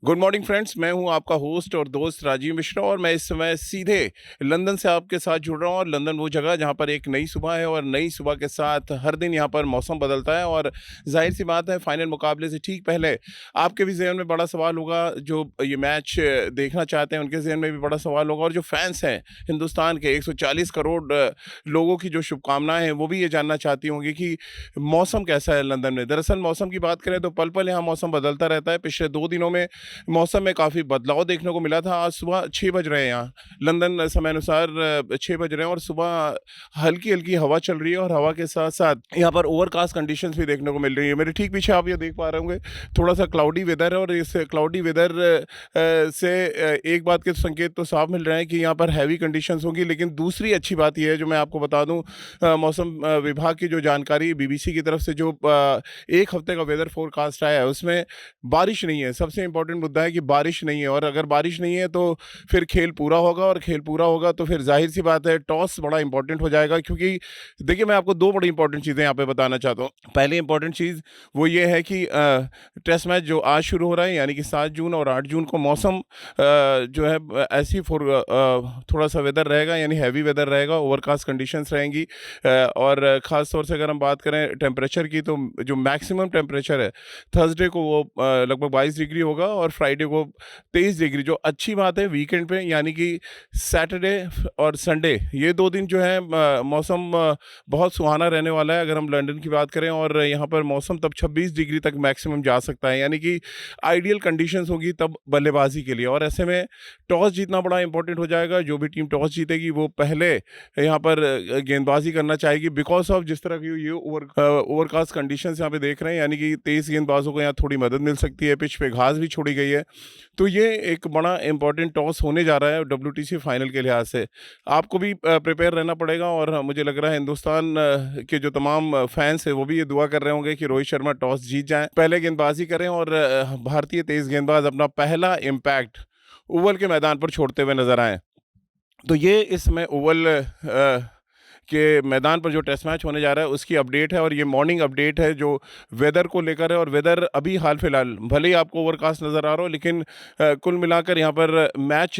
Good morning friends, मैं हूं आपका होस्ट और दोस्त राजीव मिश्रा और मैं इस समय सीधे लंदन से आपके साथ जुड़ रहा हूं। और लंदन वो जगह जहां पर एक नई सुबह है और नई सुबह के साथ हर दिन यहां पर मौसम बदलता है। और जाहिर सी बात है, फाइनल मुकाबले से ठीक पहले आपके भी जहन में बड़ा सवाल होगा, जो ये मैच देखना चाहते हैं उनके जहन में भी बड़ा सवाल होगा। और जो फैंस हैं हिंदुस्तान के 140 करोड़ लोगों की जो शुभकामनाएं हैं वो भी ये जानना चाहती होंगी कि मौसम कैसा है लंदन में। दरअसल मौसम की बात करें तो पल पल यहाँ मौसम बदलता रहता है। पिछले 2 दिनों में मौसम में काफ़ी बदलाव देखने को मिला था। आज सुबह 6 बज रहे हैं यहाँ लंदन समय अनुसार 6 बज रहे हैं और सुबह हल्की-हल्की हवा चल रही है और हवा के साथ-साथ यहाँ पर ओवरकास्ट कंडीशंस भी देखने को मिल रही है। मेरे ठीक पीछे आप ये देख पा रहे होंगे, थोड़ा-सा क्लाउडी वेदर है और इस क्लाउडी वेदर से एक बात के संकेत तो साफ मिल रहे हैं कि यहाँ पर हैवी कंडीशंस होंगी। लेकिन दूसरी अच्छी बात ये है जो मैं आपको बता दूँ, मौसम विभाग की जो जानकारी बीबीसी की तरफ से जो 1 हफ्ते का वेदर फोरकास्ट आया है उसमें बारिश नहीं है। सबसे इम्पोर्टेंट मुद्दा है कि बारिश नहीं है और अगर बारिश नहीं है तो फिर खेल पूरा होगा और खेल पूरा होगा तो फिर ज़ाहिर-सी बात है टॉस बड़ा इम्पोर्टेंट हो जाएगा। क्योंकि देखिए, मैं आपको 2 बड़ी इम्पोर्टेंट चीज़ें यहाँ पे बताना चाहता हूँ। पहली इम्पोर्टेंट चीज़ वो ये है कि टेस्ट मैच जो आज शुरू हो रहा है यानी कि 7 जून और 8 जून को मौसम जो है ऐसी थोड़ा-सा वेदर रहेगा, यानी हैवी वेदर रहेगा, ओवरकास्ट कंडीशंस रहेंगी। और ख़ास तौर से अगर हम बात करें टेम्परेचर की तो जो मैक्सिमम टेम्परेचर है थर्सडे को वो लगभग 22 डिग्री होगा और फ्राइडे को 23 डिग्री। जो अच्छी बात है वीकेंड पे यानी कि सैटरडे और संडे ये 2 दिन जो है मौसम बहुत सुहाना रहने वाला है अगर हम लंदन की बात करें। और यहाँ पर मौसम तब 26 डिग्री तक मैक्सिमम जा सकता है, यानी कि आइडियल कंडीशंस होगी तब बल्लेबाजी के लिए। और ऐसे में टॉस जीतना बड़ा इंपॉर्टेंट हो जाएगा। जो भी टीम टॉस जीतेगी वो पहले यहाँ पर गेंदबाजी करना चाहेगी, बिकॉज ऑफ जिस तरह की ये ओवरकास्ट कंडीशंस यहाँ पे देख रहे हैं, यानी कि 23 गेंदबाजों को यहाँ थोड़ी मदद मिल सकती है। पिच पे घास भी छोड़ी गई है, तो ये एक बड़ा इंपॉर्टेंट टॉस होने जा रहा है डब्ल्यूटीसी फाइनल के लिहाज से। आपको भी प्रिपेयर रहना पड़ेगा और मुझे लग रहा है हिंदुस्तान के जो तमाम फैंस हैं वो भी ये दुआ कर रहे होंगे कि रोहित शर्मा टॉस जीत जाएं, पहले गेंदबाजी करें और भारतीय तेज गेंदबाज अपना पहला इम्पैक्ट ओवल के मैदान पर छोड़ते हुए नजर आए। तो ये इस समय ओवल के मैदान पर जो टेस्ट मैच होने जा रहा है उसकी अपडेट है और ये मॉर्निंग अपडेट है जो वेदर को लेकर है। और वेदर अभी हाल फिलहाल भले ही आपको ओवरकास्ट नज़र आ रहा हो, लेकिन कुल मिलाकर यहाँ पर मैच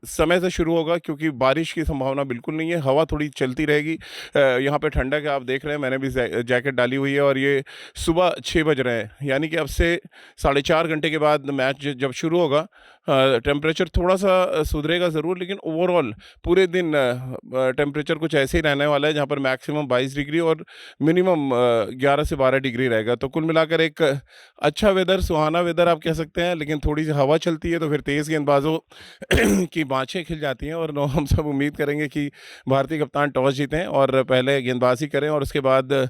समय से शुरू होगा क्योंकि बारिश की संभावना बिल्कुल नहीं है। हवा थोड़ी चलती रहेगी। यहाँ पे ठंडक है, आप देख रहे हैं, मैंने भी जैकेट डाली हुई है और ये सुबह 6 बज रहे हैं, यानी कि अब से 4.5 घंटे के बाद मैच जब शुरू होगा। टेम्परेचर थोड़ा सा सुधरेगा ज़रूर, लेकिन ओवरऑल पूरे दिन टेम्परेचर कुछ ऐसे ही रहने वाला है जहाँ पर मैक्सिमम 22 डिग्री और मिनिमम 11 से 12 डिग्री रहेगा। तो कुल मिलाकर एक अच्छा वेदर, सुहाना वेदर आप कह सकते हैं। लेकिन थोड़ी सी हवा चलती है तो फिर तेज़ गेंदबाजों की बाँछें खिल जाती हैं और हम सब उम्मीद करेंगे कि भारतीय कप्तान टॉस जीतें और पहले गेंदबाजी करें। और उसके बाद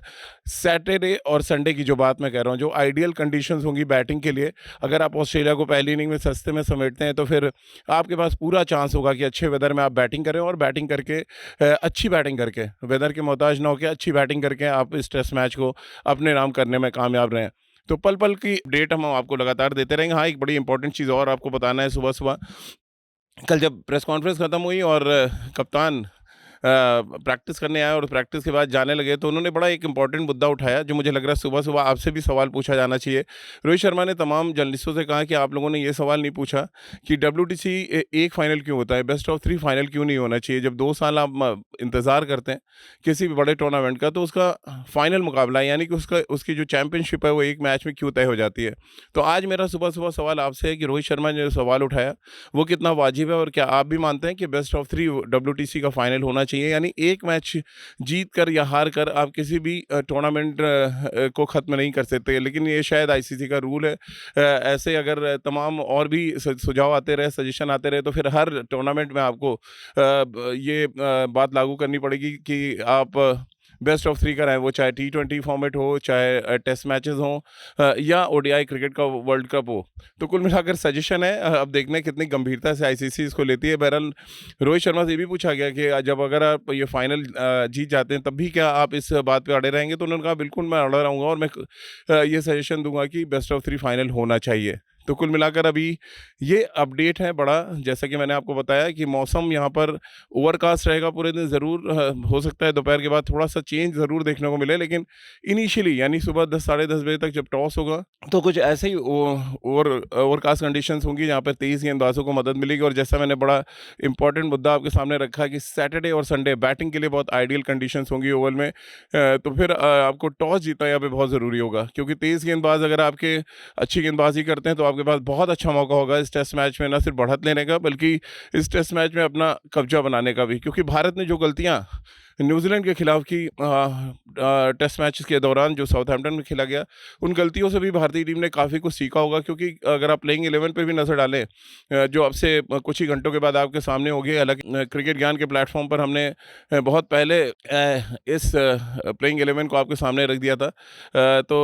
सैटरडे और संडे की जो बात मैं कह रहा हूँ, जो आइडियल कंडीशंस होंगी बैटिंग के लिए, अगर आप ऑस्ट्रेलिया को पहली इनिंग में सस्ते में समेटते हैं तो फिर आपके पास पूरा चांस होगा कि अच्छे वेदर में आप बैटिंग करें और बैटिंग करके अच्छी बैटिंग करके, वेदर के मोहताज ना होकर अच्छी बैटिंग करके आप इस टेस्ट मैच को अपने नाम करने में कामयाब रहें। तो पल पल की अपडेट हम आपको लगातार देते रहेंगे। हाँ, एक बड़ी इंपॉर्टेंट चीज़ और आपको बताना है, सुबह सुबह कल जब प्रेस कॉन्फ्रेंस खत्म हुई और कप्तान प्रैक्टिस करने आए और प्रैक्टिस के बाद जाने लगे तो उन्होंने बड़ा एक इंपॉर्टेंट मुद्दा उठाया जो मुझे लग रहा है सुबह सुबह आपसे भी सवाल पूछा जाना चाहिए। रोहित शर्मा ने तमाम जर्नलिस्टों से कहा कि आप लोगों ने ये सवाल नहीं पूछा कि डब्ल्यूटीसी एक फाइनल क्यों होता है, बेस्ट ऑफ 3 फाइनल क्यों नहीं होना चाहिए। जब 2 साल आप इंतज़ार करते हैं किसी भी बड़े टूर्नामेंट का तो उसका फाइनल मुकाबला यानी कि उसकी जो चैंपियनशिप है वो एक मैच में क्यों तय हो जाती है। तो आज मेरा सुबह सुबह सवाल आपसे है कि रोहित शर्मा ने जो सवाल उठाया वो कितना वाजिब है और क्या आप भी मानते हैं कि बेस्ट ऑफ 3 डब्ल्यूटीसी का फाइनल होना चाहिए, यानी एक मैच जीत कर या हार कर आप किसी भी टूर्नामेंट को ख़त्म नहीं कर सकते। लेकिन ये शायद आईसीसी का रूल है। ऐसे अगर तमाम और भी सुझाव आते रहे, सजेशन आते रहे तो फिर हर टूर्नामेंट में आपको ये बात लागू करनी पड़ेगी कि आप बेस्ट ऑफ 3 कराएँ, वो चाहे टी20 फॉर्मेट हो, चाहे टेस्ट मैचेस हों या ओडीआई क्रिकेट का वर्ल्ड कप हो। तो कुल मिलाकर सजेशन है, अब देखना है कितनी गंभीरता से आईसीसी इसको लेती है। बहरहाल रोहित शर्मा से ये भी पूछा गया कि जब अगर आप ये फाइनल जीत जाते हैं तब भी क्या आप इस बात पे अड़े रहेंगे, तो उन्होंने कहा बिल्कुल मैं अड़ा रहूँगा और मैं ये सजेशन दूंगा कि बेस्ट ऑफ 3 फाइनल होना चाहिए। तो कुल मिलाकर अभी ये अपडेट है बड़ा, जैसा कि मैंने आपको बताया कि मौसम यहाँ पर ओवरकास्ट रहेगा पूरे दिन ज़रूर। हो सकता है दोपहर के बाद थोड़ा-सा चेंज ज़रूर देखने को मिले, लेकिन इनिशियली यानी सुबह 10 साढ़े 10 बजे तक जब टॉस होगा, तो कुछ ऐसे ही ओवरकास्ट कंडीशंस होंगी जहाँ पर तेज़ गेंदबाजों को मदद मिलेगी। और जैसा मैंने बड़ा इंपॉर्टेंट मुद्दा आपके सामने रखा कि सैटरडे और संडे बैटिंग के लिए बहुत आइडियल कंडीशंस होंगी ओवल में। तो फिर आपको टॉस जीतना यहाँ पे बहुत ज़रूरी होगा, क्योंकि तेज़ गेंदबाज अगर आपके अच्छी गेंदबाजी करते हैं तो आपके पास बहुत अच्छा मौका होगा इस टेस्ट मैच में न सिर्फ बढ़त लेने का, बल्कि इस टेस्ट मैच में अपना कब्जा बनाने का भी। क्योंकि भारत ने जो गलतियाँ न्यूजीलैंड के खिलाफ की टेस्ट मैच के दौरान जो साउथहैम्पटन में खेला गया, उन गलतियों से भी भारतीय टीम ने काफ़ी कुछ सीखा होगा। क्योंकि अगर आप प्लेइंग 11 पे भी नज़र डालें, जो अब से कुछ ही घंटों के बाद आपके सामने होगी, हालांकि क्रिकेट ज्ञान के प्लेटफॉर्म पर हमने बहुत पहले इस प्लेइंग 11 को आपके सामने रख दिया था। तो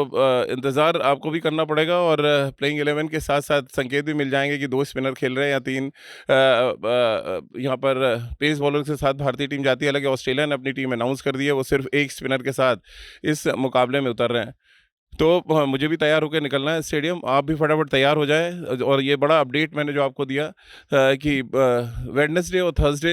इंतज़ार आपको भी करना पड़ेगा, और प्लेइंग 11 के साथ साथ संकेत भी मिल जाएंगे कि 2 स्पिनर खेल रहे हैं या 3 यहाँ पर पेस बॉलर के साथ भारतीय टीम जाती है। हालांकि ऑस्ट्रेलिया ने अपनी टीम अनाउंस कर दी है, वो सिर्फ 1 स्पिनर के साथ इस मुकाबले में उतर रहे हैं। तो मुझे भी तैयार होकर निकलना है स्टेडियम, आप भी फटाफट तैयार हो जाएँ। और ये बड़ा अपडेट मैंने जो आपको दिया कि वेडनेसडे और थर्सडे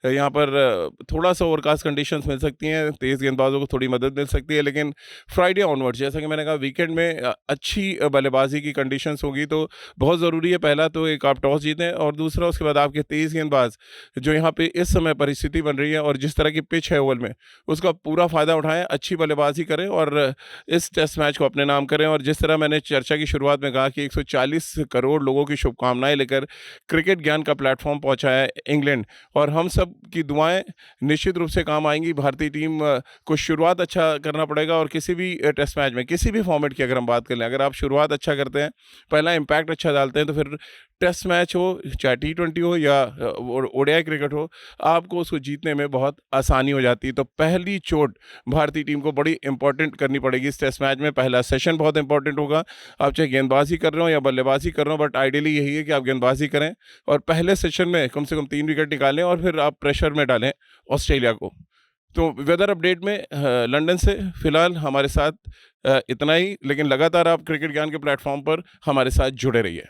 यहाँ पर थोड़ा-सा ओवरकास्ट कंडीशंस मिल सकती हैं, तेज़ गेंदबाजों को थोड़ी मदद मिल सकती है, लेकिन फ्राइडे ऑनवर्ड्स जैसा कि मैंने कहा वीकेंड में अच्छी बल्लेबाजी की कंडीशंस होगी। तो बहुत ज़रूरी है, पहला तो एक आप टॉस जीतें, और दूसरा उसके बाद आपके तेज़ गेंदबाज जो यहाँ पे इस समय परिस्थिति बन रही है और जिस तरह की पिच है ओवल में, उसका पूरा फ़ायदा उठाएँ, अच्छी बल्लेबाजी करें और इस टेस्ट मैच को अपने नाम करें। और जिस तरह मैंने चर्चा की शुरुआत में कहा कि 140 करोड़ लोगों की शुभकामनाएं लेकर क्रिकेट ज्ञान का प्लेटफॉर्म पहुंचा है इंग्लैंड, और हम सब की दुआएं निश्चित रूप से काम आएंगी। भारतीय टीम को शुरुआत अच्छा करना पड़ेगा, और किसी भी टेस्ट मैच में किसी भी फॉर्मेट की अगर हम बात कर लें, अगर आप शुरुआत अच्छा करते हैं, पहला इम्पैक्ट अच्छा डालते हैं, तो फिर टेस्ट मैच हो, चाहे T20 हो या ओडीआई क्रिकेट हो, आपको उसको जीतने में बहुत आसानी हो जाती है। तो पहली चोट भारतीय टीम को बड़ी इंपॉर्टेंट करनी पड़ेगी इस टेस्ट मैच में। पहला सेशन बहुत इंपॉर्टेंट होगा, आप चाहे गेंदबाजी कर रहे हो या बल्लेबाजी कर रहे हो, बट आइडियली यही है कि आप गेंदबाजी करें और पहले सेशन में कम से कम 3 विकेट निकालें, और फिर आप प्रेशर में डालें ऑस्ट्रेलिया को। तो वेदर अपडेट में लंदन से फिलहाल हमारे साथ इतना ही, लेकिन लगातार आप क्रिकेट ज्ञान के प्लेटफॉर्म पर हमारे साथ जुड़े रहिए।